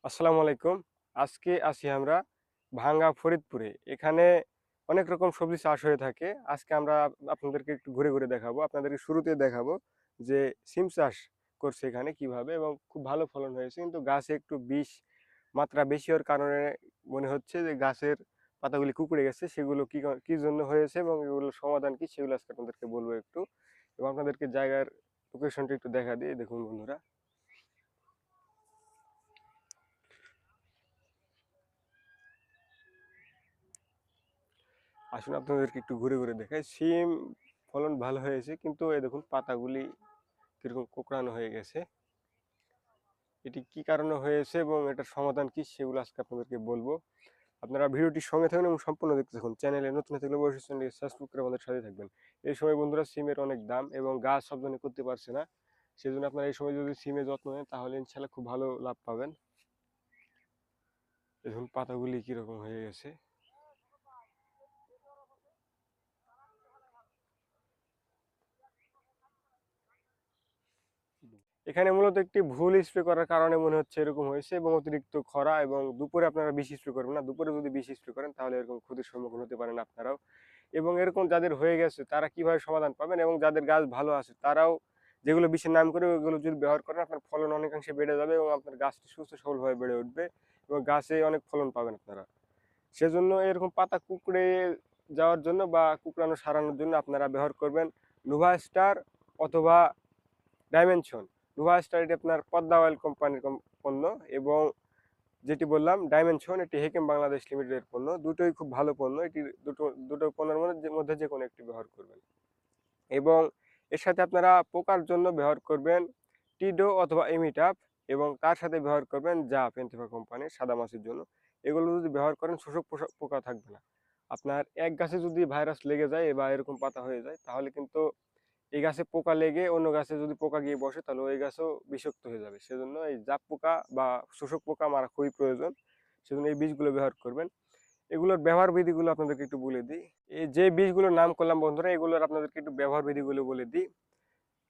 আসসালামু আলাইকুম। আজকে আছি আমরা ভাঙ্গা ফরিদপুরে। এখানে অনেক রকম সবজি চাষ হয়ে থাকে। আজকে আমরা আপনাদেরকে একটু ঘুরে, ঘুরে দেখাবো। আপনাদেরকে শুরুতে দেখাবো যে সিম চাষ করছে এখানে কিভাবে এবং খুব ভালো ফলন হয়েছে। কিন্তু গাছে একটু বিষ মাত্রা বেশি হওয়ার কারণে মনে হচ্ছে যে গাছের পাতাগুলি কুঁকড়ে গেছে। সেগুলো কি জন্য হয়েছে এবং এগুলোর সমাধান কি সেগুলো আজকে আপনাদেরকে বলবো একটু। এবং আপনাদেরকে জায়গার লোকেশনটা একটু দেখা দিই। দেখুন বন্ধুরা। আসুন আপনাদেরকে একটু ঘুরে ঘুরে দেখাই। সিম ফলন ভালো হয়েছে, কিন্তু এই দেখুন পাতাগুলি কিরকম কোঁকড়ানো হয়ে গেছে। এটি কি কারণে হয়েছে এবং এটার সমাধান কি সেগুলো আজকে আপনাদেরকে বলবো। আপনারা ভিডিওটির সঙ্গে থাকুন এবং সম্পূর্ণ দেখতে থাকুন। চ্যানেলে নতুন থাকলে অবশ্যই চ্যানেলটি সাবস্ক্রাইব করে আমাদের সাথে থাকবেন। এই সময় বন্ধুরা সিমের অনেক দাম এবং গাছ সব জন্য করতে পারছে না। সেজন্য আপনারা এই সময় যদি সিমের যত্ন নেন তাহলে ইনশাল্লাহ খুব ভালো লাভ পাবেন। দেখুন পাতাগুলি কিরকম হয়ে গেছে। এখানে মূলত একটি ভুল স্প্রে করার কারণে মনে হচ্ছে এরকম হয়েছে, এবং অতিরিক্ত খরা এবং দুপুরে আপনারা বেশি স্প্রে করবেন না। দুপুরে যদি বেশি স্প্রে করেন তাহলে এরকম ক্ষতির সম্মুখীন হতে পারেন আপনারাও। এবং এরকম যাদের হয়ে গেছে তারা কিভাবে সমাধান পাবেন, এবং যাদের গাছ ভালো আছে তারাও যেগুলো বিষের নাম করে ওইগুলো যদি ব্যবহার করেন আপনার ফলন অনেকাংশে বেড়ে যাবে এবং আপনার গাছটি সুস্থ সবলভাবে বেড়ে উঠবে এবং গাছে অনেক ফলন পাবেন আপনারা। সেজন্য এরকম পাতা কুঁকড়ে যাওয়ার জন্য বা কুঁকড়ানো সারানোর জন্য আপনারা ব্যবহার করবেন নোভা স্টার অথবা ডাইমেনশন। নোভা স্টার এটি আপনার পদ্মা অয়েল কোম্পানির পণ্য, এবং যেটি বললাম ডাইমেনশন এটি হেকেম বাংলাদেশ লিমিটেডের পণ্য। দুটোই খুব ভালো পণ্য। এটি দুটো পণ্যের মধ্যে যে কোনো একটি ব্যবহার করবেন। এবং এর সাথে আপনারা পোকার জন্য ব্যবহার করবেন টিডো অথবা এমিটাপ, এবং তার সাথে ব্যবহার করবেন জাপ এনতেফা কোম্পানির সাদা মাছির জন্য। এগুলো যদি ব্যবহার করেন শোষক পোকা থাকবে না। আপনার এক গাছে যদি ভাইরাস লেগে যায় বা এরকম পাতা হয়ে যায় তাহলে কিন্তু এই গাছে পোকা লেগে অন্য গাছে যদি পোকা গিয়ে বসে তাহলে ওই গাছও বিষাক্ত হয়ে যাবে। সেজন্য এই জাপ পোকা বা শোষক পোকা মারা খুবই প্রয়োজন। সেজন্য এই বীজগুলো ব্যবহার করবেন। এগুলোর ব্যবহার বিধিগুলো আপনাদেরকে একটু বলে দিই। এই যে বীজগুলোর নাম করলাম বন্ধুরা, এগুলোর আপনাদেরকে একটু ব্যবহার বিধিগুলো বলে দিই।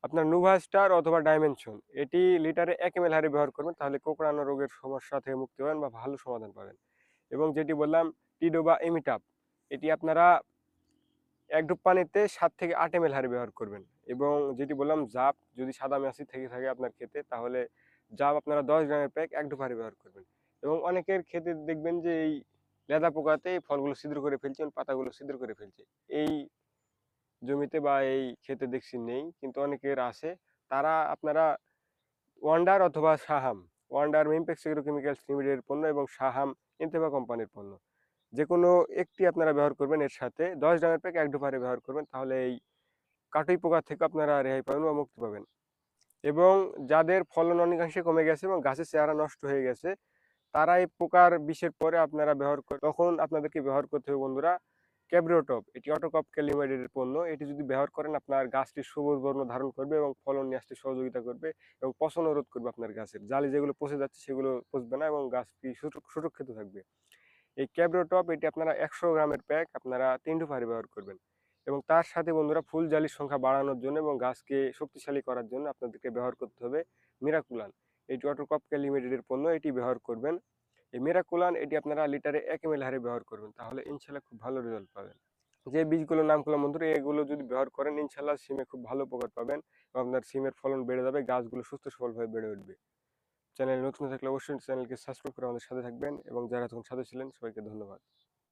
আপনার নুভা স্টার অথবা ডাইমেনশন এটি লিটারে 1 ml হারে ব্যবহার করবেন, তাহলে কোঁকড়ানো রোগের সমস্যা থেকে মুক্তি পাবেন বা ভালো সমাধান পাবেন। এবং যেটি বললাম টিডো বা এমিটাপ, এটি আপনারা 1 ডুব পানিতে 7 থেকে 8 ml হারে ব্যবহার করবেন। এবং যেটি বললাম জাপ, যদি সাদা মাছি থেকে থাকে আপনার ক্ষেতে তাহলে জাপ আপনারা 10 গ্রামের প্যাক 1 ডুব হারে ব্যবহার করবেন। এবং অনেকের ক্ষেতে দেখবেন যে এই লেদা পোকাতে এই ফলগুলো ছিদ্র করে ফেলছে এবং পাতাগুলো ছিদ্র করে ফেলছে। এই জমিতে বা এই ক্ষেতে দেখছি নেই, কিন্তু অনেকের আছে। তারা আপনারা ওয়ান্ডার অথবা সাহাম, ওয়ান্ডার মিমপেক্স এগ্রোকেমিক্যালস লিমিটেডের পণ্য এবং সাহাম ইনতেফা কোম্পানির পণ্য, যে কোনো একটি আপনারা ব্যবহার করবেন। এর সাথে 10 গ্রামের প্যাক 1 ডুব হারে ব্যবহার করবেন, তাহলে এই কাটুই পোকা থেকে আপনারা রেহাই পাবেন বা মুক্তি পাবেন। এবং যাদের ফলন অনেকাংশে কমে গেছে এবং গাছের চেহারা নষ্ট হয়ে গেছে তারা এই পোকার বিষের পরে আপনারা ব্যবহার করে তখন আপনাদেরকে ব্যবহার করতে হবে বন্ধুরা ক্যাব্রিওটপ। এটি অটোকপকে লিমিটেডের পণ্য। এটি যদি ব্যবহার করেন আপনার গাছটি সবুজ বর্ণ ধারণ করবে এবং ফলন নিয়ে আসতে সহযোগিতা করবে এবং পচনও রোধ করবে। আপনার গাছের জালি যেগুলো পচে যাচ্ছে সেগুলো পচবে না এবং গাছটি সুরক্ষিত থাকবে। এই ক্যাব্রিওটপ এটি আপনারা 100 গ্রামের প্যাক আপনারা 3 ডুব হারে ব্যবহার করবেন। এবং তার সাথে বন্ধুরা ফুল জালির সংখ্যা বাড়ানোর জন্য এবং গাছকে শক্তিশালী করার জন্য আপনাদেরকে ব্যবহার করতে হবে মিরাকুলান। এটি অটোকপকে লিমিটেডের পণ্য। এটি ব্যবহার করবেন। এই মিরাকুলান এটি আপনারা লিটারে 1 ml হারে ব্যবহার করবেন, তাহলে ইনশাল্লাহ খুব ভালো রেজাল্ট পাবেন। যে বীজগুলোর নাম করলাম বন্ধুরা, এগুলো যদি ব্যবহার করেন ইনশাল্লাহ সিমে খুব ভালো উপকার পাবেন এবং আপনার সিমের ফলন বেড়ে যাবে, গাছগুলো সুস্থ সবলভাবে বেড়ে উঠবে। চ্যানেলে নতুন থাকলে অবশ্যই চ্যানেলকে সাবস্ক্রাইব করে আমাদের সাথে থাকবেন, এবং যারা তখন সাথে ছিলেন সবাইকে ধন্যবাদ।